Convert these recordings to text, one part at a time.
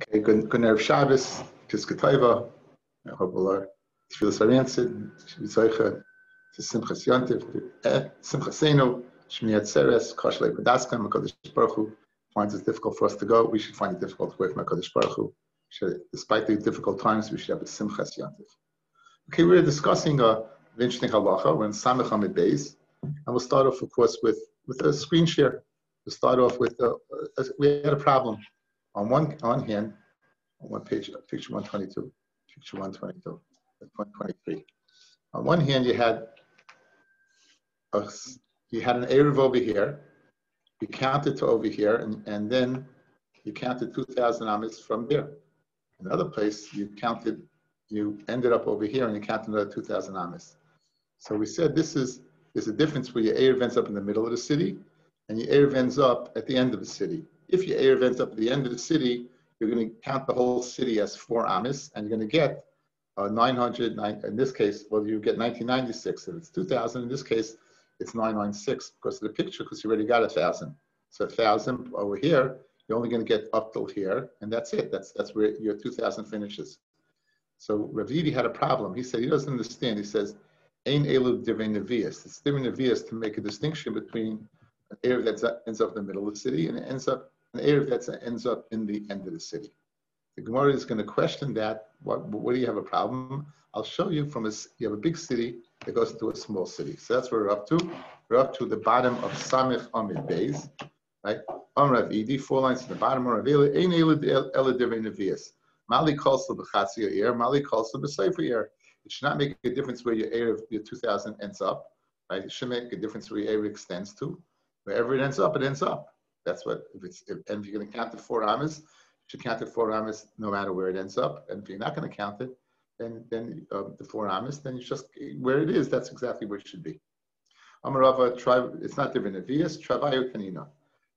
Okay, good Erev Shabbos, Piska Taiva. I hope all our tefillas are answered. Shvizaycha to Simchas Yontif, Simchas Seinu, Shmiyat Seres, Koshlei Pedaskam, HaKadosh Baruch Hu finds it difficult for us to go. We should find it difficult to wait from HaKadosh Baruch Hu. Despite the difficult times, we should have a Simchas Yontif. Okay, we're discussing an interesting halacha. We're in Samech Amid Beis, and we'll start off, of course, with a screen share. We'll start off with we had a problem. On hand, on one page, picture 122, picture 122, 123. On one hand, you had an Eruv over here. You counted to over here, and then you counted 2,000 amis from there. Another place, you ended up over here, and you counted another 2,000 amis. So we said there's a difference where your Eruv ends up in the middle of the city, and your Eruv ends up at the end of the city. If your Eruv ends up at the end of the city, you're going to count the whole city as 4 amis, and you're going to get 900. In this case, well, you get 1996. If it's 2,000, in this case, it's 996 because of the picture, because you already got 1,000. So 1,000 over here, you're only going to get up till here, and that's it. That's where your 2,000 finishes. So Rabbi had a problem. He said he doesn't understand. He says, "Ein elu divrei nevias." It's divrei nevias to make a distinction between an Eruv that ends up in the middle of the city and an Eruv that ends up in the end of the city. The Gemara is going to question that. What do you have a problem? I'll show you you have a big city that goes into a small city. So that's where we're up to. We're up to the bottom of Samech Amid Beis, right? Rav Idi, 4 lines to the bottom. Rav Eli, Ein elu ela divrei nevias. Mali kalsa b'chatzia ir, mali kalsa b'seifer ir. It should not make a difference where your Eruv, your 2,000 ends up, right? It should make a difference where your Eruv extends to. Wherever it ends up, it ends up. That's what, if you're going to count the 4 amas, you should count the 4 amas no matter where it ends up. And if you're not going to count it, then the 4 amas, then you just, where it is, that's exactly where it should be. Amarava, it's not different. Nevias, travayu kanina.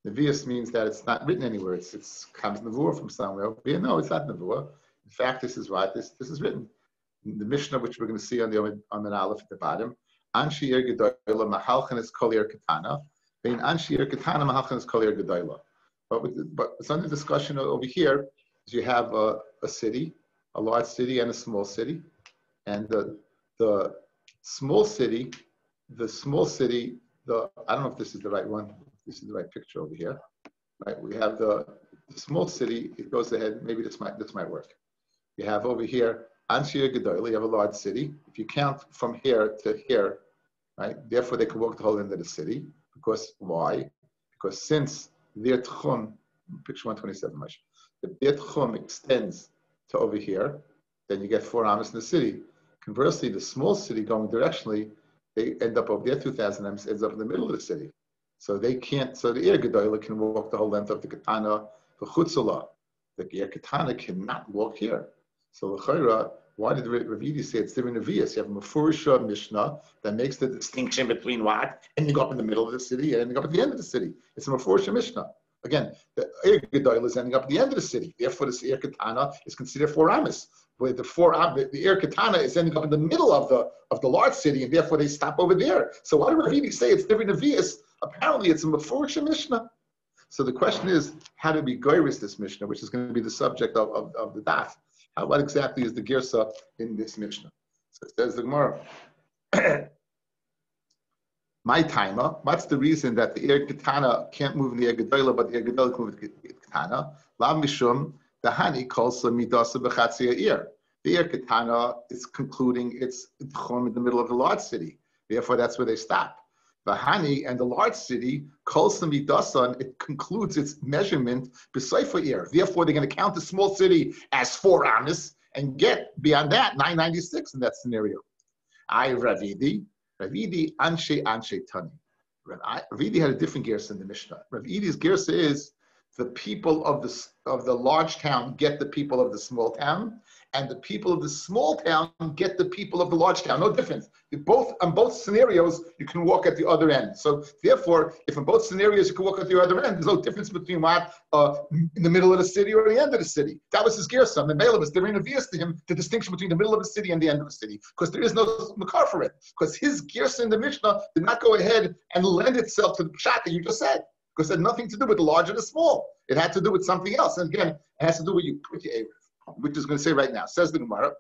Nevias means that it's not written anywhere. It comes nevuah from somewhere. No, it's not nevuah. In fact, this is right. This is written. The Mishnah, which we're going to see on the Aleph at the bottom. Anshi yer gedoyla mahalchen es kol yer katana. Bein anshi yer katana mahalchen es kol yer gedoyla. But it's under discussion over here. Is you have a city, a large city, and a small city, and the small city, I don't know if this is the right one. This is the right picture over here, right? We have the small city. It goes ahead. Maybe this might work. You have over here Anshir Gedoyla. You have a large city. If you count from here to here, right? Therefore, they can walk the whole end of the city. Because why? Because since their tchum, picture 127, their tchum extends to over here, then you get 4 amas in the city. Conversely, the small city going directionally, they end up over there. 2,000 amas ends up in the middle of the city. So they can't. So the Ir Gedoyla can walk the whole length of the Katana, the Chutzala. The Ir Katana cannot walk here. So l'chayra, why did Rav Idi say it's different nevias? You have a Mefurisha Mishnah that makes the distinction between what, and you go up in the middle of the city, and you go up at the end of the city. It's a Mefurisha Mishnah. Again, the Ir Gedoyla is ending up at the end of the city. Therefore, this Ir Katana is considered 4 amas. Where the Ir Katana is ending up in the middle of the large city, and therefore they stop over there. So why did Rav Idi say it's different nevias? Apparently, it's a Mefurisha Mishnah. So the question is, how do we goyris this Mishnah, which is going to be the subject of the daf? What exactly is the girsa in this Mishnah? So it says the Gemara. My timer. What's the reason that the Ir Katana can't move in the Ir Gedoyla, but the Ir Gedoyla can move in the Katana? Lam mishum dahani kolsa midasa b'chatzia ir. The Ir Katana is concluding its tchum in the middle of the large city. Therefore, that's where they stop. Vahani and the large city, kolsa midasan, it concludes its measurement b'seifer ir. Therefore, they're going to count the small city as 4 amas and get beyond that 996 in that scenario. Ravidi anshe tani. Ravidi had a different gersa in the Mishnah. Ravidi's gersa is the people of the large town get the people of the small town, and the people of the small town get the people of the large town. No difference. On both scenarios, you can walk at the other end. So therefore, if in both scenarios you can walk at the other end, there's no difference between what in the middle of the city or the end of the city. That was his gersa. The Balaam was giving obvious to him the distinction between the middle of the city and the end of the city, because there is no makar for it. Because his gersa in the Mishnah did not go ahead and lend itself to the pshat that you just said. because it had nothing to do with the large or the small. It had to do with something else. And again, it has to do with you put your Erev, which is going to say right now. Says the Gemara,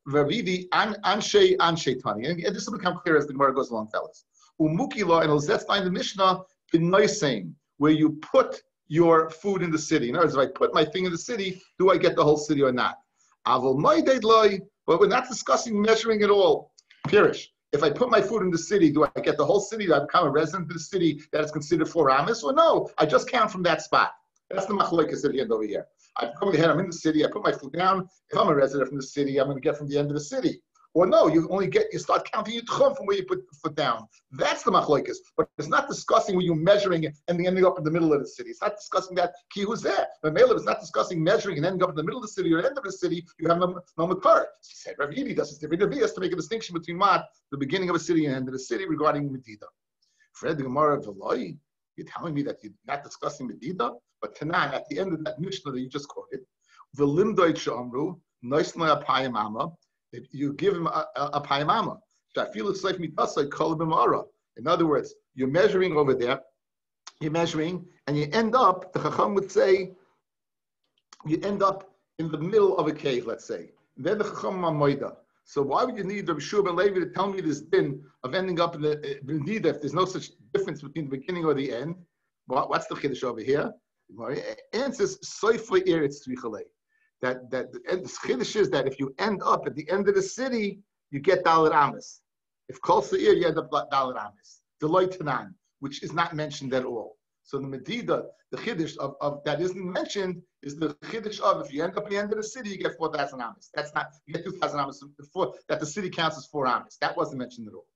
Rabbi Anshe Tani. And this will become clear as the Gemara goes along, fellas. Umukila, and let's find the Mishnah, B'noisem, where you put your food in the city. In other words, if I put my thing in the city, do I get the whole city or not? But we're not discussing measuring at all. Pirish. If I put my food in the city, do I get the whole city? Do I become a resident of the city that is considered 4 amis? Or no, I just count from that spot. That's the machlokes at the end over here. I come ahead, I'm in the city, I put my food down. If I'm a resident from the city, I'm going to get from the end of the city. Or no, you start counting your tchum from where you put the foot down. That's the machlokes. But it's not discussing when you're measuring it and ending up in the middle of the city. It's not discussing that ki who's there. The Melech is not discussing measuring and ending up in the middle of the city or the end of the city. You have no makar. He said, Rabbi does this different. Rabbi has to make a distinction between what the beginning of a city and the end of the city regarding Medida. Fred the Gemara of Veloy, you're telling me that you're not discussing Medida, but Tanan at the end of that Mishnah that you just quoted, Velimdoit Shamru, Noisna Apayamama. You give him a payamama. In other words, you're measuring over there, you're measuring, and you end up, the Chacham would say, you end up in the middle of a cave, let's say. And then the Chacham Mamoida. So why would you need Rabbi Shua ben Levi to tell me this din of ending up in the Medida if there's no such difference between the beginning or the end? What's the Chiddush over here? The answer is Soifa Eretz Tzrichalei. That the chiddush is that if you end up at the end of the city, you get Dalet Amis. If Kol Seir, you end up Dalet Amis. Deloy Tanan, which is not mentioned at all. So the Medida, the chiddush of that isn't mentioned, is the chiddush of if you end up at the end of the city, you get 4,000 Amis. That's not, you get 2,000 Amis before that the city counts as 4 Amis. That wasn't mentioned at all.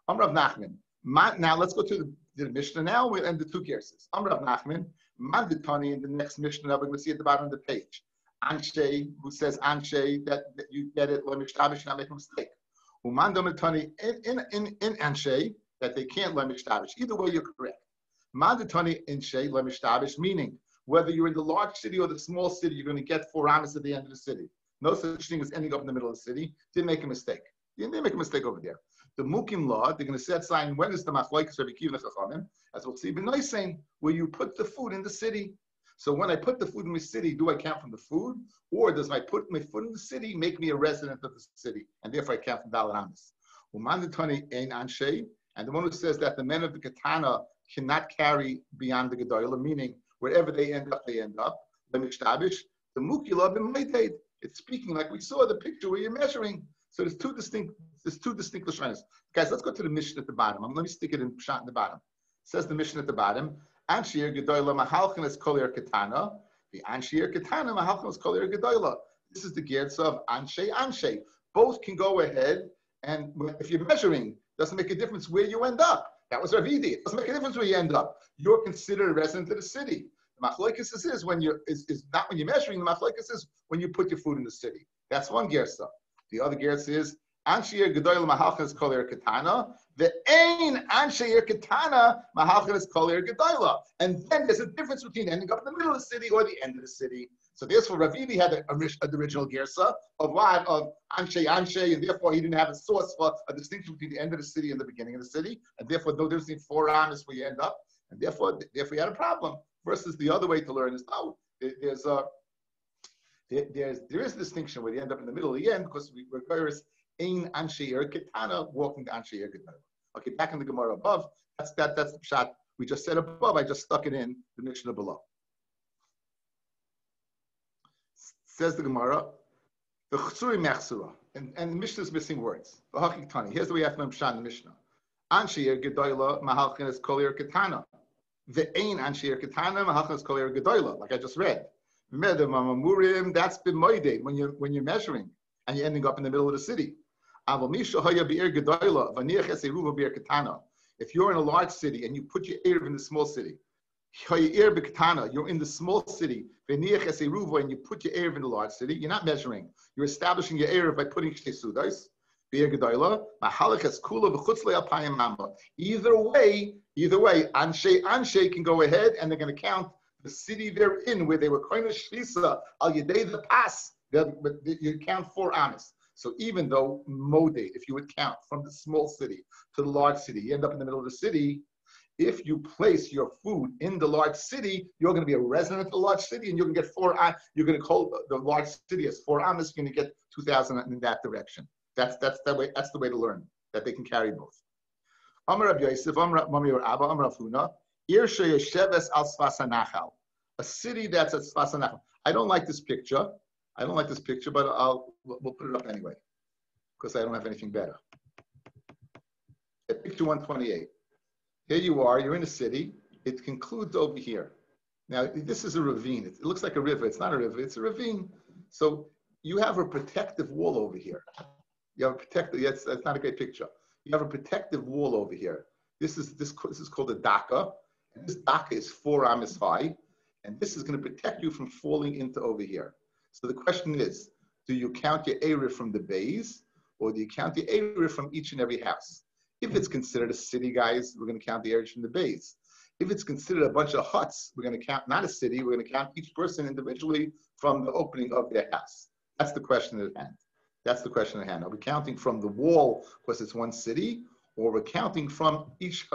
Rav Nachman. Now let's go to the Mishnah now. We'll end the 2 cases. Rav Nachman, Manditani in the next Mishnah that we're going to see at the bottom of the page. Anshe, who says Anshe, that you get it, Lemishtabish, not make a mistake. Umandamatani in Anshe, that they can't Lemishtabish. Either way, you're correct. Mandatani in She, Lemishtabish, meaning whether you're in the large city or the small city, you're going to get 4 amis at the end of the city. No such thing as ending up in the middle of the city. Didn't make a mistake. Didn't make a mistake over there. The Mukim law, they're going to set sign when is the Machlokes Rabbi Kiva Chachamim, as we'll see, B'noisem, where you put the food in the city. So when I put the food in the city, do I count from the food? Or does my put my food in the city make me a resident of the city? And therefore I count from Dalet Amis. And the one who says that the men of the Katana cannot carry beyond the Gedolah, meaning wherever they end up, the Mishtabish, the Mukila b'Mayded. It's speaking like we saw the picture where you're measuring. So there's two distinct Lashonos. Guys, let's go to the Mishnah at the bottom. Let me stick it in Pshat at the bottom. It says the Mishnah at the bottom. Anshir Gedolah Mahalchin is Kolir Katana. The Anshir Katana Mahalchin is Kolir Gedolah. This is the Gertz of Anshe. Both can go ahead, and if you're measuring, doesn't make a difference where you end up. That was Ravidi. It doesn't make a difference where you end up. You're considered a resident of the city. The machlokes is when is not when you're measuring. The machlokes is when you put your food in the city. That's one gersa. The other gersa is Anshir Gedolah Mahalchin Kolir Katana. The Ein Anshir Katana Mahalchin Kolir Gedolah. And then there's a difference between ending up in the middle of the city or the end of the city. So therefore, Ravidi had the original gersa of what? Of Anshe, and therefore he didn't have a source for a distinction between the end of the city and the beginning of the city, and therefore no difference between 4 amis where you end up, and therefore you had a problem. Versus the other way to learn is now there is a distinction where you end up in the middle of the end because we require Ein Anshe Katana walking to Anshe Gedolah. Okay, back in the Gemara above, that's the shot we just said above. I just stuck it in the Mishnah below. Says the Gemara, the Chsuri Mechsura, and the Mishnah is missing words. The Hakik Here's the way you have to understand the Mishnah. Anshir Gedolah Mahalchin is Kolir Katana. The Ein Anshir Katana Mahalchin is Kolir Gedolah, like I just read. Medamamurim, that's b'moided when you're measuring and you're ending up in the middle of the city. If you're in a large city and you put your Erev in the small city, you're in the small city, and you put your Erev in the large city, you're not measuring. You're establishing your Erev by putting Shesudais. Either way, Anshe can go ahead and they're going to count the city they're in where they were koine shlisa al yedei the pass. You count 4 amis. So even though Modeh, if you would count from the small city to the large city, you end up in the middle of the city. if you place your food in the large city, you're going to be a resident of the large city, and you're going to get you're going to call the large city as 4 amas. You're going to get 2,000 in that direction. That's the way. That's the way to learn that they can carry both. Amar Rabbi Yosef, Amar Mami or Abba, Amar Huna, Ir sheyesheves al sfas hanachal, a city that's at sfas hanachal. I don't like this picture. But we'll put it up anyway because I don't have anything better. At picture 128. Here you are. You're in a city. It concludes over here. Now this is a ravine. It looks like a river. It's not a river. It's a ravine. So you have a protective wall over here. You have a protective. Yes, that's not a great picture. You have a protective wall over here. This is called a daka, and this daka is 4 amas high, and this is going to protect you from falling into over here. So the question is, do you count your area from the bays, or do you count the area from each and every house? If it's considered a city, guys, we're going to count the area from the bays. If it's considered a bunch of huts, we're going to count not a city. We're going to count each person individually from the opening of their house. That's the question at hand. Are we counting from the wall because it's one city, or we're counting from each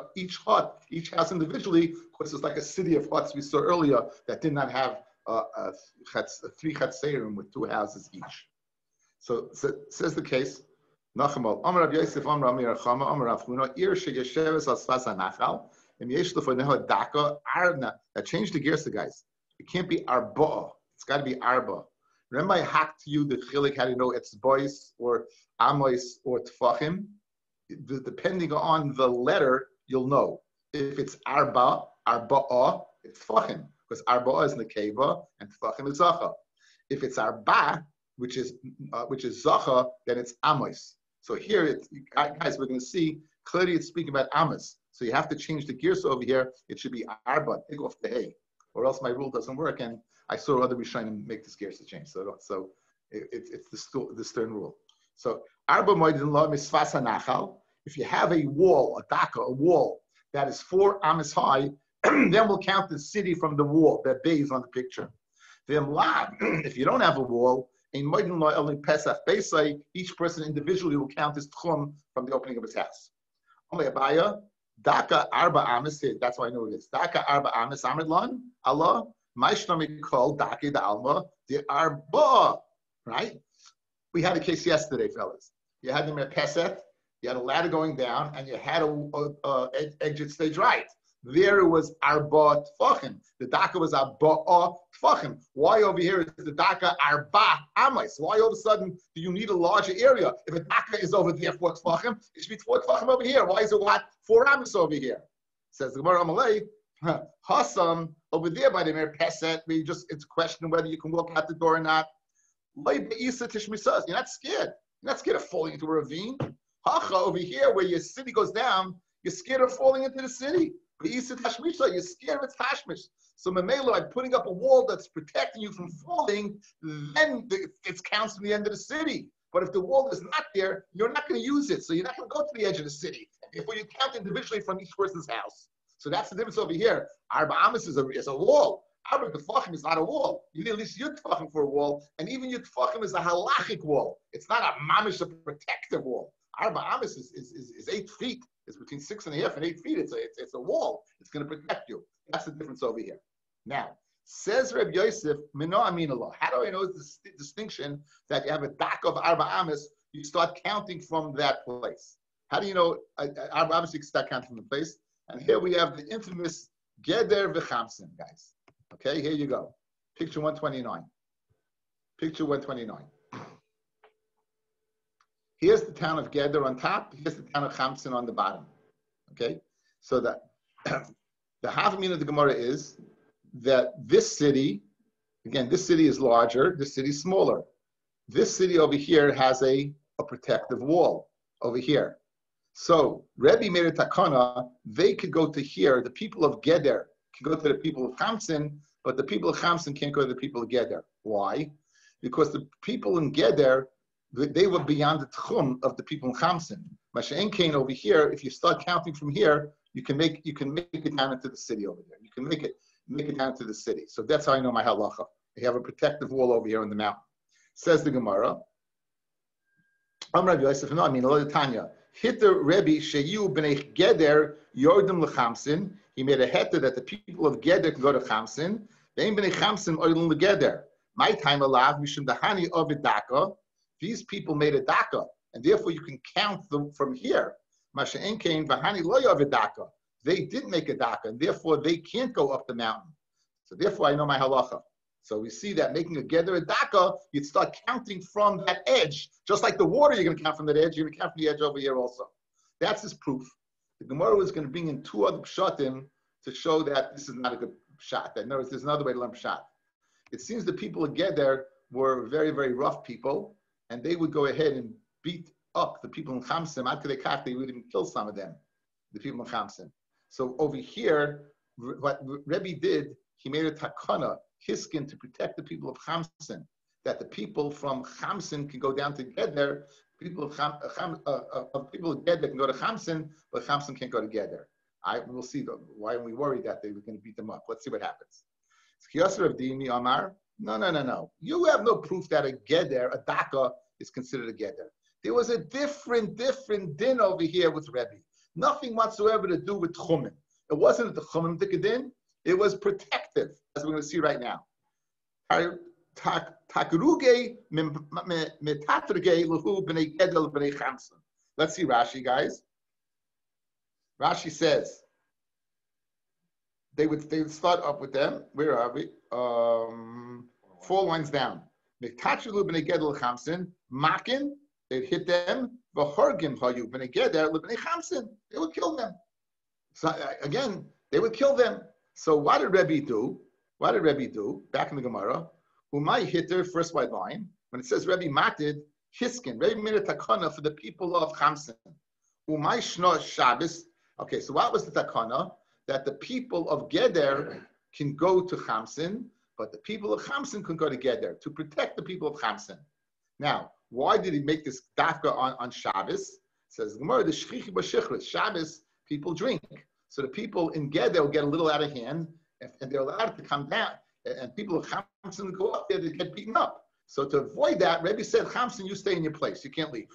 hut, each house individually because it's like a city of huts we saw earlier that did not have 3 chatzerim with 2 houses each. So says the case. Nachamal, Amar Rabbi Yosef, Amar Amir Chama, Amar Rav Huna, Ir sheyesheves al sfas hanachal, and yesh lefaneha daka arna. That changed the gears, guys. It can't be arba. It's got to be arba. Remember I hacked to you the chilik, how do you know it's bois or amos or tfachim? Depending on the letter, you'll know. If it's arba, arba'ah, it's tfachim, because arba'ah is nekeva and tfachim is zacha. If it's arba, which is zacha, then it's amos. So here, guys, we're going to see clearly it's speaking about amos. So you have to change the gears over here. It should be arba, take off the hay, or else my rule doesn't work. And I saw other Rishonim make the gears to change. So it's the stern rule. So arba moedin lo misfas hanachal. If you have a wall, a daka, a wall that is 4 amas high, then we'll count the city from the wall that bays on the picture. If you don't have a wall, only Pesach Beisai, each person individually will count his tchum from the opening of his house. Only Abaya, Daka Arba Amis, that's why I know it is. Daka Arba Amis Amidlan, Allah, Maishnami called Daki the Alma, the Arba, right? We had a case yesterday, fellas. You had them at Pesach, you had a ladder going down, and you had a exit stage right. There it was arba tfachim. The daka was arba tfachim. Why over here is the daka arba amos? Why all of a sudden do you need a larger area? If a daka is over there 4 tfachim, it should be 4 tfachim over here. Why is it what? 4 amos over here? Says the Gemara Amalei, Hasam over there by the Mer Peset. It's a question of whether you can walk out the door or not. You're not scared. You're not scared of falling into a ravine. Hacha over here where your city goes down, you're scared of falling into the city. You're scared of its tashmish. So Mamela, by putting up a wall that's protecting you from falling, then it counts from the end of the city. But if the wall is not there, you're not going to use it. So you're not going to go to the edge of the city. Therefore, you count individually from each person's house. So that's the difference over here. Arba Amis is a wall. Arba Tefachim is not a wall. You need at least Yud Tefachim for a wall. And even Yud Tefachim is a halachic wall. It's not a mamish, a protective wall. Arba Amis is 8 feet. It's between 6.5 and 8 feet. It's a wall. It's going to protect you. That's the difference over here. Now, says Rabbi Yosef, Mino Amin Allah. How do I know this distinction that you have a dak of Arba Amis? You start counting from that place. How do you know Arba Amis? You can start counting from the place. And here we have the infamous Geder v'Chamsin, guys. Okay, here you go. Picture 129. Picture 129. Here's the town of Geder on top. Here's the town of Chamsin on the bottom. Okay? So that the half meaning of the Gemara is that this city, again, this city is larger, this city is smaller. This city over here has a protective wall over here. So Rebbe made a takana, they could go to here, the people of Geder can go to the people of Chamsin, but the people of Chamsin can't go to the people of Geder. Why? Because the people in Geder, they were beyond the tchum of the people in Chamsin. Masha'en Kain over here, if you start counting from here, you can make it down into the city over there. You can make it down to the city. So that's how I know my halacha. You have a protective wall over here in the mountain. Says the Gemara. Amar Rabbi Yosef, no, I mean Tanya. Hitter Rebbe Sheyu b'nei Geder Yordim l'Chamsin. He made a heter that the people of Geder can go to Chamsin. Ve'im b'nei Chamsin oilin l'Geder. My time alav mishum dahani of daka. These people made a daka, and therefore you can count them from here. Masha enkein v'hani lo yav daka. They did make a daka, and therefore they can't go up the mountain. So therefore I know my halacha. So we see that making a Geder a daka, you'd start counting from that edge. Just like the water, you're going to count from that edge, you're going to count from the edge over here also. That's his proof. The Gemara is going to bring in two other pshatim to show that this is not a good pshat. In other words, there's another way to learn pshat. It seems the people of Geder were very, very rough people, and they would go ahead and beat up the people in Chamsim. Ad kedei kach, they would even kill some of them, the people in Chamsim. So over here, what Rebbe did, he made a takana, hiskin, to protect the people of Chamsin, that the people from Chamsin can go down to Geder. People of Geder can go to Chamsin, but Chamsin can't go to Geder. We'll see why we worried that they were going to beat them up. Let's see what happens. No. You have no proof that a Geder, a Daka, is considered a Geder. There was a different din over here with Rebbe. Nothing whatsoever to do with Tchumen. It wasn't the Tchumen Dikadin. It was protective, as we're going to see right now. Let's see Rashi, guys. Rashi says they would start up with them. Where are we? 4 lines down. Makin, they'd hit them. They would kill them. So again, they would kill them. So what did Rebbe do? Back in the Gemara, Umay hitter, first white line, when it says Rebbe mated, hiskin, Rebbe made a takana for the people of Chamsin. Umay shno Shabbos. Okay, so what was the takana? That the people of Geder can go to Chamsin, but the people of Chamsin can go to Geder, to protect the people of Chamsin. Now, why did he make this dafka on Shabbos? It says Gemara, the shchichi b'shichris, Shabbos, people drink. So the people in Geder will get a little out of hand, and they're allowed to come down. And people of Chamsin go up there, they get beaten up. So to avoid that, Rebbe said, Chamsin, you stay in your place. You can't leave.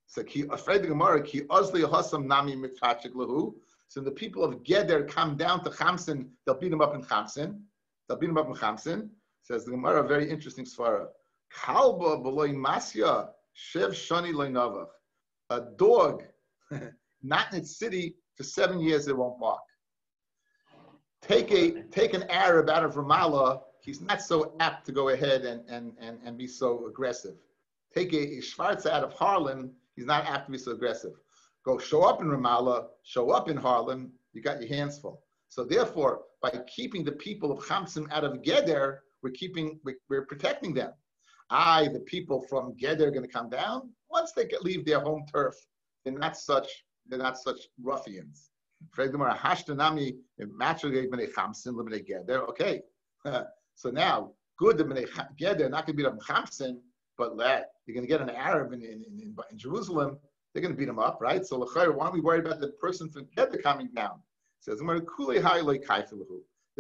So afraid the Gemara, ki ozli hasam nami mitachik lahu. So the people of Geder come down to Chamsin, they'll beat them up in Chamsin. Says the Gemara, a very interesting svara. Kalba b'loy masya, shev shani loy navach. A dog, not in its city, for 7 years it won't bark. Take an Arab out of Ramallah, he's not so apt to go ahead and be so aggressive. Take a Schwarzer out of Harlem, he's not apt to be so aggressive. Go show up in Ramallah, show up in Harlem, you got your hands full. So therefore, by keeping the people of Chamsim out of Geder, we're protecting them. The people from Geder are going to come down. Once they leave their home turf, they're not such ruffians. Okay. So now, good, the Geder not going to beat up in Chamsin, but you're going to get an Arab in Jerusalem, they're going to beat him up, right? So why aren't we worried about the person from Geder coming down? It says, the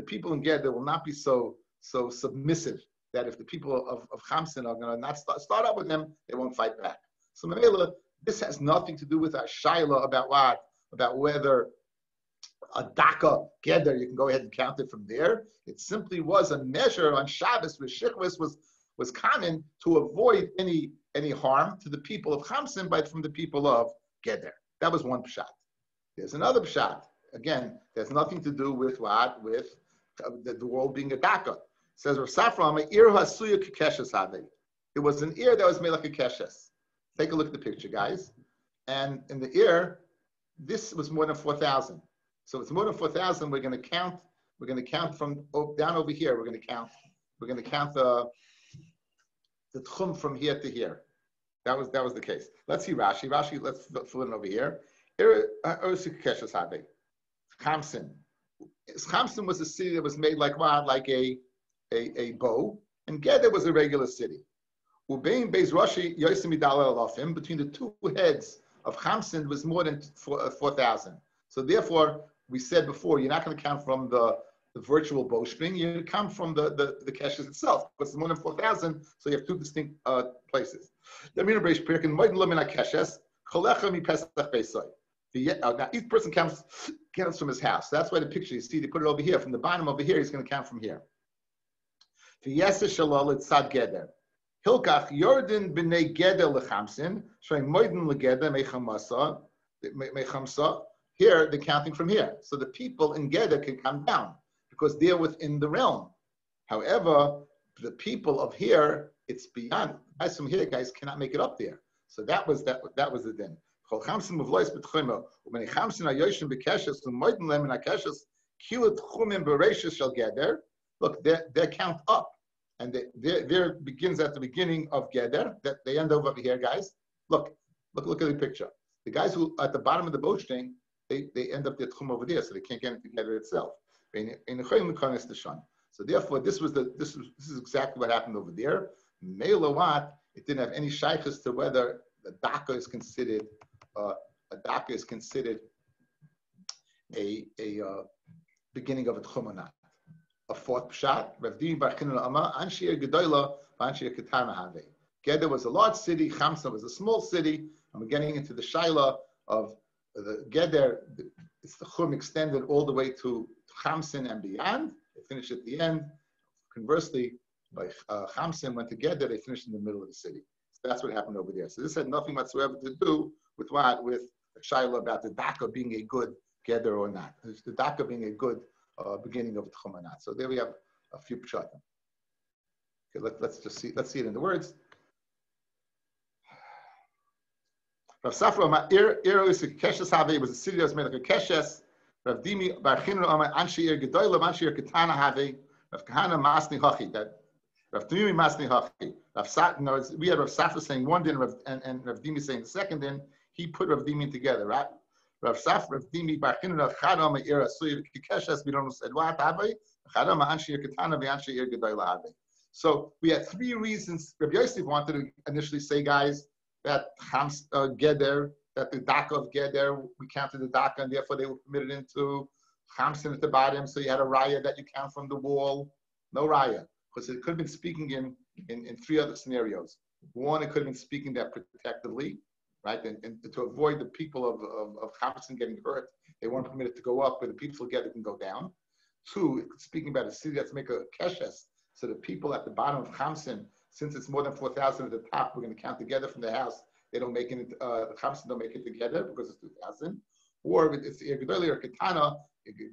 people in Geder will not be so submissive that if the people of Chamsin are going to not start up with them, they won't fight back. So Manela, this has nothing to do with our shaila about what? About whether a Daka Geder, you can go ahead and count it from there. It simply was a measure on Shabbos where Shichvis was common to avoid any harm to the people of Chamsin from the people of Geder. That was one pshat. There's another pshat. Again, there's nothing to do with what? With the world being a Daka. It says, Rav Safram, ir hasuya kekeshes hade. It was an ear that was made like a keshes. Take a look at the picture, guys. And in the ear, this was more than 4,000. So it's more than 4,000. We're going to count from down over here. We're going to count the tchum from here to here. That was the case. Let's see Rashi. Let's fill it over here. Chamsin. Chamsin was a city that was made like what? Like a bow. And Geder was a regular city. Between the two heads of Chamsin was more than 4,000. So therefore, we said before, you're not going to count from the virtual bowstring, you count from the keshes itself, because it's more than 4,000, so you have two distinct places. Now each person counts from his house. So that's why the picture, you see, they put it over here. From the bottom over here, he's going to count from here. Hilkach Yordan b'nei Geder lechamsin, showing Moiden legeder mechamsa. Here they're counting from here, so the people in Geder can come down because they're within the realm. However, the people of here, it's beyond. Guys from here, guys cannot make it up there. So that was the din. Look, their count up. And there begins at the beginning of Geder, that they end over here, guys. Look at the picture. The guys who at the bottom of the boatstring, they end up their tchum over there, so they can't get into Geder itself. So therefore, this is exactly what happened over there. Meilawat, it didn't have any shaykhs to whether the daka is considered a beginning of a tchum or not. A fourth pshat, Rav Dimi bar Chinun Amar, Anshir Gedoyla, Anshir Ketana Have. Geder was a large city, Chamsa was a small city, and we're getting into the shaila of the Geder. It's the Chum extended all the way to Chamsin and beyond. They finished at the end. Conversely, by Chamsin went to Geder, they finished in the middle of the city. So that's what happened over there. So this had nothing whatsoever to do with what? With the shaila about the Daka being a good Geder or not. The Daka being a good beginning of Tchum or not. So there we have a few pshatim. Okay, let's see it in the words. Rav Safra Amar Keshes Have was a city that was made like a Keshes. Rav Dimi bar Chinun Amar Anshi Gedoyla, Anshi Ketana Have. Rav Kahana Masni Hachi. That Rav Dimi Masni Hachi. We had Rav Safra saying one din and Rav Dimi saying the second din. He put Rav Dimi together, right? Rav Safra, Rav Dimi bar Chinun Rav Chadam Ira Suy Keshes. We don't said what Have. Chadam Anshi Ketana Anshi Gedoyla Have. So we had three reasons. Rabbi Yosef wanted to initially say, guys, that Geder, that the Daka of Geder, we counted the Daka, and therefore they were permitted into Chamsin at the bottom. So you had a raya that you count from the wall. No raya, because it could have been speaking in three other scenarios. One, it could have been speaking that protectively, right? And to avoid the people of Chamsin getting hurt, they weren't permitted to go up, but the people of Geder can go down. Two, speaking about a city that's make a keshes. So the people at the bottom of Chamsin, since it's more than 4,000 at the top, we're going to count together from the house. They don't make it, the Chamsin don't make it together because it's 2,000. Or if it's Gedali or Ketana,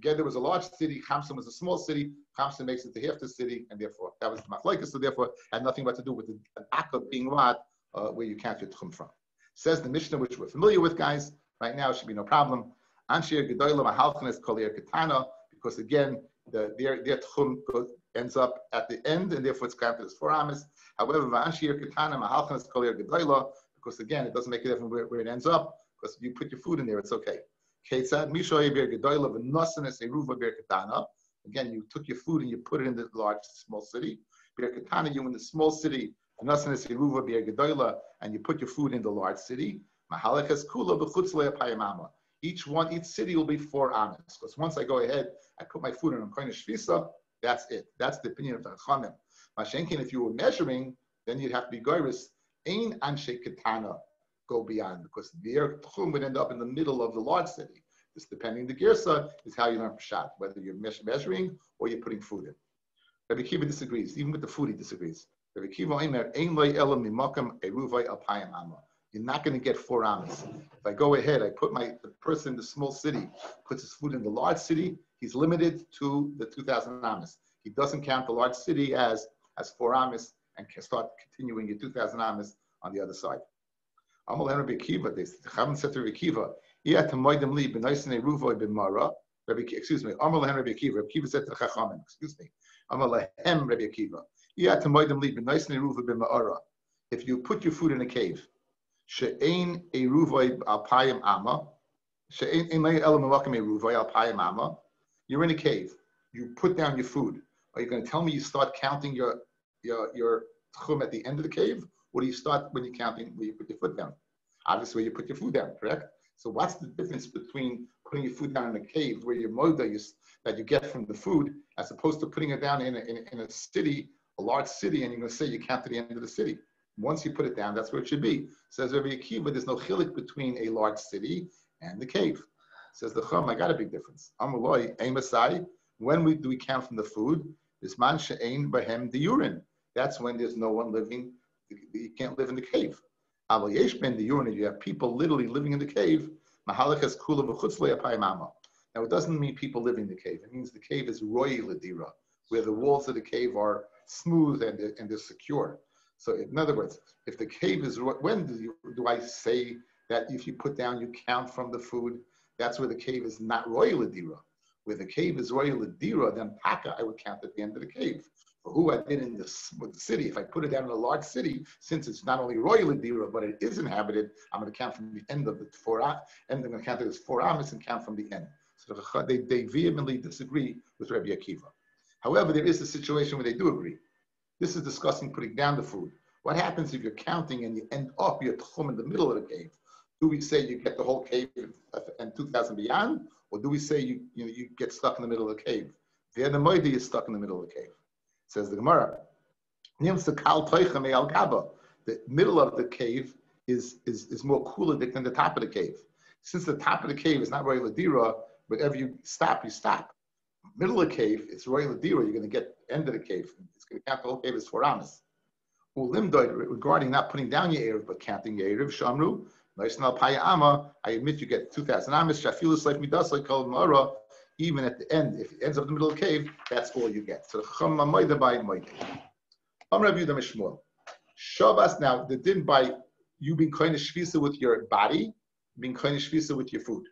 Geder was a large city, Chamsin was a small city, Chamsin makes it to half the city, and therefore, that was the Machlokes, so therefore, had nothing but to do with the Akka being what, where you count your Tchum from. Says the Mishnah, which we're familiar with, guys, right now, it should be no problem. Anshir Gedoyla Mahalchanes Kolir Ketana, because again, their Tchum ends up at the end, and therefore it's counted as 4 amas. However, because again, it doesn't make a difference where it ends up, because if you put your food in there, it's okay. Again, you took your food and you put it in the large, small city. You in the small city, and you put your food in the large city. Each city will be 4 amas. Because once I go ahead, I put my food in a kind of shvisa, that's it. That's the opinion of the Chachamim. Mashenkin, if you were measuring, then you'd have to be goyrus. Ein anshe ketana go beyond, because their tchum would end up in the middle of the large city. This, depending the girsa, is how you learn pshat, whether you're measuring or you're putting food in. Rabbi Kiva disagrees. Even with the food, he disagrees. Rabbi Kiva omer ein loy elam mimakam eruvay alpayim amma. You're not going to get 4 amas. If I go ahead, I put the person in the small city, puts his food in the large city, he's limited to the 2,000 amas. He doesn't count the large city as 4 amas and can start continuing your 2,000 amas on the other side. Amal Rabbi Kiva, they haven't said to Rabbi Kiva, excuse me, Amal Rabbi Kiva. Rabbi Kiva said to the Chachamim, excuse me, Amal Rabbi Kiva. If you put your food in a cave, She'ein eruvay alpayim ama. She'ein elam melakim eruvay alpayim ama. You're in a cave. You put down your food. Are you going to tell me you start counting your tchum at the end of the cave, or do you start when you're counting where you put your foot down? Obviously, where you put your food down, correct? So what's the difference between putting your food down in a cave where your moda that you get from the food, as opposed to putting it down in a city, a large city, and you're going to say you count to the end of the city? Once you put it down, that's where it should be. Says Rabbi Akiva, there's no chilik between a large city and the cave. Says the Chum, I got a big difference. Amaloi, Amasai, when do we count from the food? This man she'ein bahem the urine. That's when there's no one living. You can't live in the cave. Aval yesh ben the urine. You have people literally living in the cave. Mahalachas kula v'chutz le'apayim amma. Now it doesn't mean people living in the cave. It means the cave is roy ledira, where the walls of the cave are smooth and they're secure. So in other words, if the cave is, when do I say that if you put down, you count from the food? That's where the cave is not royal adira. Where the cave is royal adira, then taka I would count at the end of the cave. For who I did in the city, if I put it down in a large city, since it's not only royal adira, but it is inhabited, I'm going to count from the end of the four, and I'm going to count it as 4 amas and count from the end. So they vehemently disagree with Rabbi Akiva. However, there is a situation where they do agree. This is discussing putting down the food. What happens if you're counting and you end up your tchum in the middle of the cave? Do we say you get the whole cave and 2,000 beyond, or do we say you get stuck in the middle of the cave? The moidi is stuck in the middle of the cave. Says the Gemara. The middle of the cave is more cooler than the top of the cave. Since the top of the cave is not royal adira, wherever you stop, you stop. Middle of the cave, it's royal adira. You're going to get the end of the cave. It's going to count the whole cave as 4 amas. Regarding not putting down your erev but counting your erev, shamru. I admit you get 2,000 amas. Even at the end, if it ends up in the middle of the cave, that's all you get. So Shabbos now, the din by you being kind of shvisa with your body, being kind of shvisa with your food.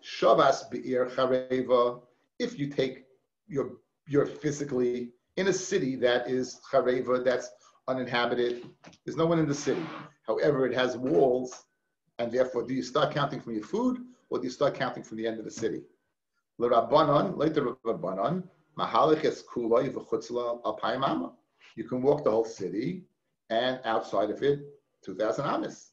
Shabbos be'ir chareva. If you take you're physically in a city that is chareva, that's uninhabited. There's no one in the city. However, it has walls, and therefore, do you start counting from your food, or do you start counting from the end of the city? L'Rabbanon, later Rabbanon, mahalach es kulay v'chutzla alpayim amma. You can walk the whole city, and outside of it, 2,000 amas.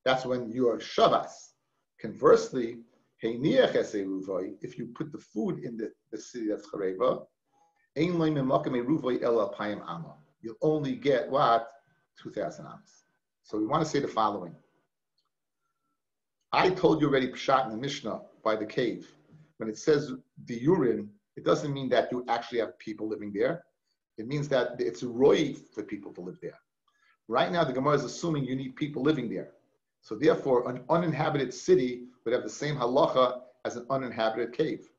That's when you are Shabbos. Conversely, heiniach es eruvay, if you put the food in the city that's chareva, ein loy memakom eruvay el alpayim amma. You'll only get what? 2,000 amas. So we want to say the following. I told you already, Pshat in the Mishnah, by the cave. When it says the urine, it doesn't mean that you actually have people living there. It means that it's a roy for people to live there. Right now, the Gemara is assuming you need people living there. So therefore, an uninhabited city would have the same halacha as an uninhabited cave.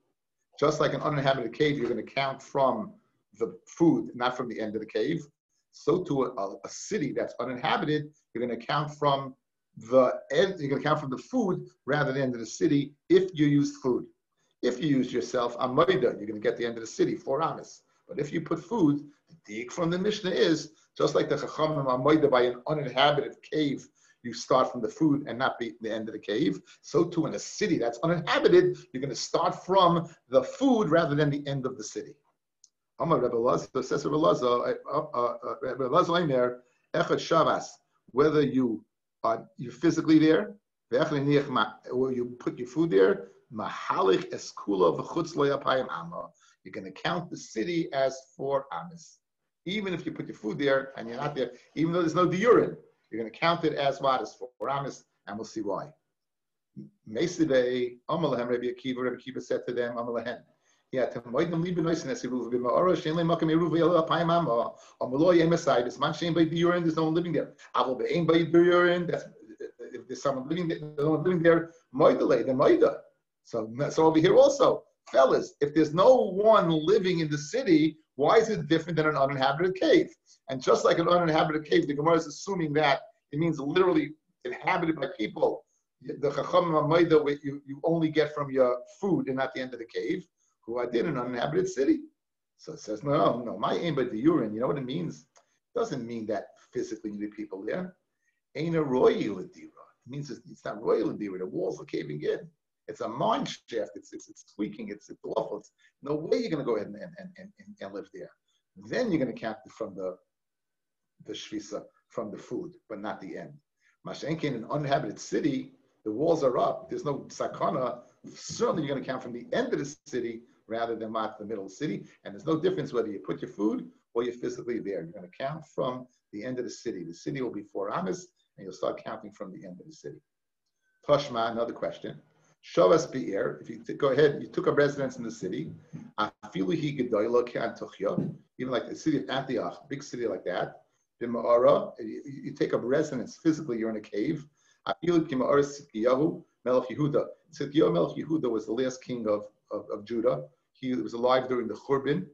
Just like an uninhabited cave, you're going to count from the food, not from the end of the cave. So to a city that's uninhabited, you're going to count from the end. You're going to count from the food rather than the end of the city if you used food. If you use yourself amoida, you're going to get the end of the city 4 amas. But if you put food, the dig from the Mishnah is just like the chachamim amoida by an uninhabited cave. You start from the food and not the end of the cave. So too in a city that's uninhabited, you're going to start from the food rather than the end of the city. Amar Rebbe Lazar says Rebbe Lazar, Echad Shabbos, whether you physically there, or you put your food there, Mahalich Eskula v'chutz lo yapayim amma. You're going to count the city as 4 amas. Even if you put your food there and you're not there, even though there's no diurin, you're going to count it as what? As 4 amas, and we'll see why. Mesidei, Amalahem, Rabbi Akiva said to them, Amalahem, yeah, to moidem lieben noisen es eruv b'ma'ara shein leim makom eruv yel apayim amma amalo yem aside this man shein by diurin, there's no one living there. Aval be'ein by diurin, that's if there's someone living there, no one living there. Moidele the moida. So over here also, fellas, if there's no one living in the city, why is it different than an uninhabited cave? And just like an uninhabited cave, the Gemara is assuming that it means literally inhabited by people. The chacham moida you only get from your food and not the end of the cave. Who I did in an uninhabited city. So it says, no, my aim by the urine, you know what it means? It doesn't mean that physically you need people there. Ain't a royal adira. It means it's not royal adira. The walls are caving in. It's a mine shaft. It's squeaking. It's awful. It's no way you're going to go ahead and live there. Then you're going to count from the shvisa, from the food, but not the end. Mashenkin, in an uninhabited city, the walls are up. There's no sakana. Certainly you're going to count from the end of the city, rather than the middle of the city. And there's no difference whether you put your food or you're physically there. You're going to count from the end of the city. The city will be 4 amas, and you'll start counting from the end of the city. Toshma, another question. Shavas Be'er, if you go ahead, you took up residence in the city, even like the city of Antioch, big city like that, you take up residence physically, you're in a cave. Tzidkiyahu Melech Yehuda was the last king of Judah. He was alive during the Churban.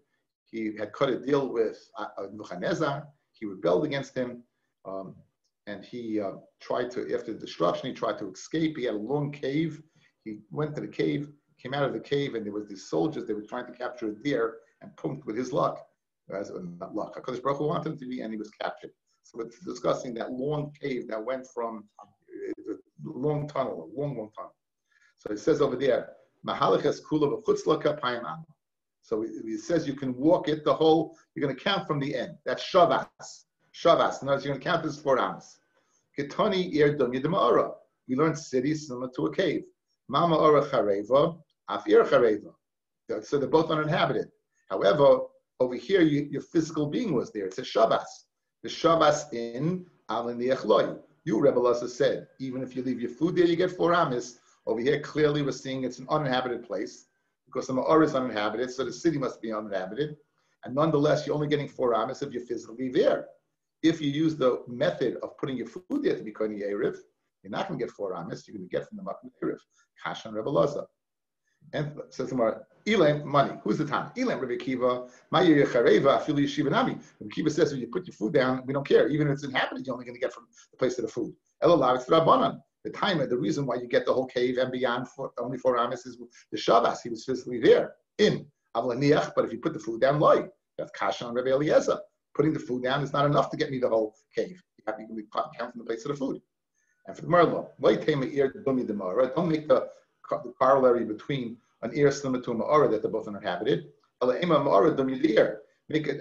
He had cut a deal with Nebuchadnezzar. He rebelled against him. And he tried to, after the destruction, he tried to escape. He had a long cave. He went to the cave, came out of the cave, and there was these soldiers. They were trying to capture a deer, and pumped with his luck. Not luck. HaKadosh Baruch Hu wanted him to be, and he was captured. So we're discussing that long cave that went from a long tunnel, a long tunnel. So it says over there, Mahalaches kula v'chutzla kapayim am. So it says you can walk it the whole. You're going to count from the end. That's Shavas. Shavas. In other words, you're going to count this 4 amos. Ketani ir dum yedema'ara. We learned cities similar to a cave. Mama ora chareva, afir chareva. So they're both uninhabited. However, over here, your physical being was there. It's a Shavas. The Shavas in Alin Liachloi. You, Rebbe Lazar, said, even if you leave your food there, you get 4 amas. Over here, clearly we're seeing it's an uninhabited place because the Ma'or is uninhabited, so the city must be uninhabited. And nonetheless, you're only getting 4 amas if you're physically there. If you use the method of putting your food there to be Koni Erev, you're not going to get 4 amas. You're going to get from the Makom Erev. Kashan Rebbe Lazar. And says tomorrow, Elam, money. Who's the Tana? Elam, Rabbi Akiva, Ma'ir Yechareva, Afilu Yeshiva Nami. Rabbi Akiva says, when you put your food down, we don't care. Even if it's inhabited, you're only going to get from the place of the food. Elalav, it's Rabbanan. The time, the reason why you get the whole cave and beyond only 4 amas is the Shabbos. He was physically there. In Avlaniach, but if you put the food down, loy. That's Kashan Rabbi Eliezer. Putting the food down is not enough to get me the whole cave. You have to count from the place of the food. And for the Merlo, don't make the corollary between an ear similar to a Ma'ara that they're both uninhabited. Make a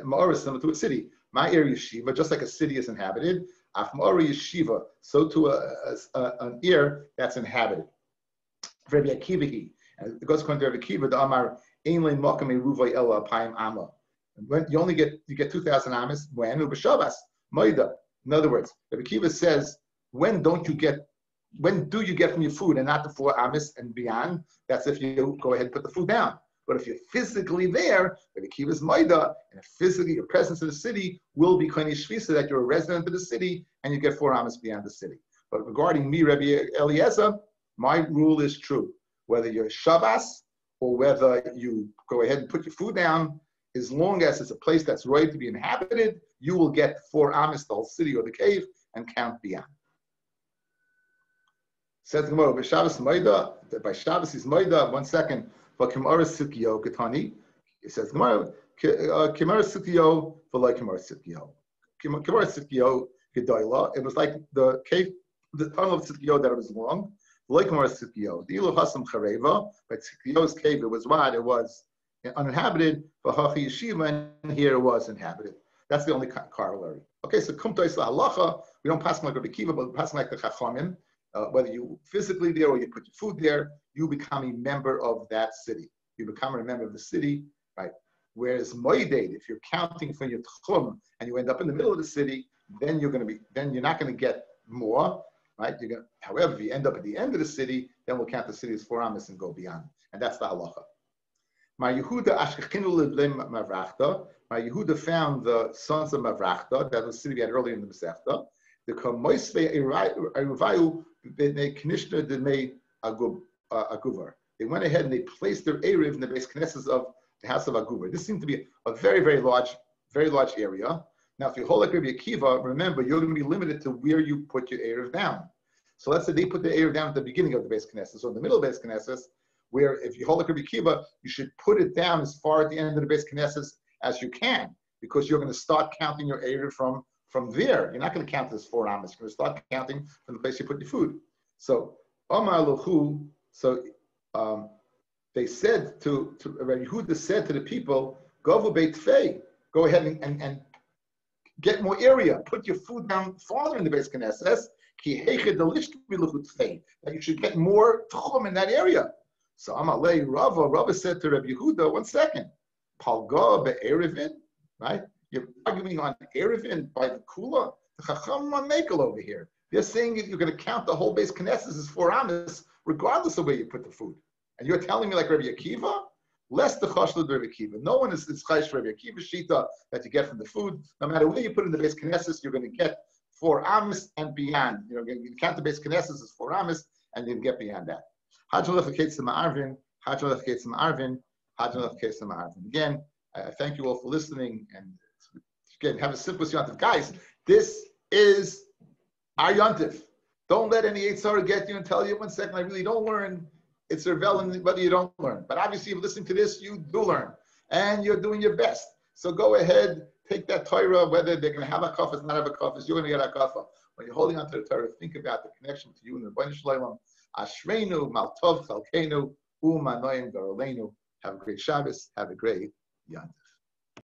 Ma'ara similar to a city. My ear yeshiva, just like a city is inhabited, af Ma'ara yeshiva, so to an ear that's inhabited. Rabbi Akiva, and it goes according to Rabbi Akiva, the Amar ein lein makam eruvay ela apayim ama. When you only get 2,000 amas when ubashavas moida. In other words, Rabbi Akiva says, when do you get from your food and not the 4 amas and beyond? That's if you go ahead and put the food down. But if you're physically there, Rabbi Akiva's moida, and physically your presence in the city will be koni shvisa, that you're a resident of the city and you get 4 amas beyond the city. But regarding me, Rabbi Eliezer, my rule is true. Whether you're Shabbos or whether you go ahead and put your food down, as long as it's a place that's ready to be inhabited, you will get 4 amas, the whole city or the cave, and count beyond. Says the Gemara, by Shabbos is Moida, 1 second, for Kimara Sitkiyo Katani. It says, Kimara Sitkiyo for like Kimara Sitkiyo. Kimara Sitkiyo Gedoyla. It was like the cave, the tunnel of Sitkiyo that it was long. Like Kimara Sitkiyo. The Ilu Hasam Chareva, but Sitkiyo's cave, it was wide, it was uninhabited, for Hachi Yeshiva, and here it was inhabited. That's the only corollary. Okay, so Kumtois Halacha, we don't pass like Rabbi Akiva, but we pass like the Chachamim. Whether you physically there or you put your food there, you become a member of that city. You become a member of the city, right? Whereas Moeded, if you're counting for your Tchum and you end up in the middle of the city, then you're not going to get more, right? However, if you end up at the end of the city, then we'll count the city as 4 amas and go beyond. And that's the halacha. My Yehuda found the sons of Mavrachta, that was the city we had earlier in the Masechta. The Kamoisve Eruvayu Knishna Demei Aguvar. They went ahead and they placed their Erev in the base Knesset of the house of Aguvar. This seemed to be a very, very large area. Now, if you hold like Rabbi Akiva, remember, you're going to be limited to where you put your Erev down. So let's say they put the Erev down at the beginning of the base Knesset, so in the middle of the base Knesset, where if you hold like Rabbi Akiva, you should put it down as far at the end of the base Knesset as you can, because you're going to start counting your Erev from there. You're not going to count as 4 amas. You're going to start counting from the place you put your food. So, Omar Lahu, they said to Rabbi Yehuda said to the people, Govu Beit Fei, go ahead and get more area. Put your food down farther in the base Knesset, that you should get more tchum in that area. So Amalei Rava said to Rabbi Yehuda, 1 second, Palga be'erevin, right? You're arguing on Eruvin by the Kula. The Chacham Mamekel over here. They're saying you're going to count the whole base Knesset as 4 amas, regardless of where you put the food. And you're telling me like Rabbi Akiva? Less the Chashlu Rabbi Akiva. No one is Chaysh Rabbi Akiva Shita that you get from the food. No matter where you put in the base Knesset, you're going to get 4 amas and beyond. You count the base Knesset as 4 amas, and you get beyond that. Again, I thank you all for listening, and again, have a simple yontif. Guys, this is our yontif. Don't let any Yitzhara get you and tell you 1 second, I really don't learn. It's irrelevant whether you don't learn. But obviously, if you're listening to this, you do learn. And you're doing your best. So go ahead, take that Torah, whether they're going to have a kafas, not have a kafas, you're going to get a kafa. When you're holding on to the Torah, think about the connection to you and the Rebbeinu Shalom. Ashreinu, Maltov, Chalkeinu, Umanoim, Garolenu. Have a great Shabbos. Have a great Yontif.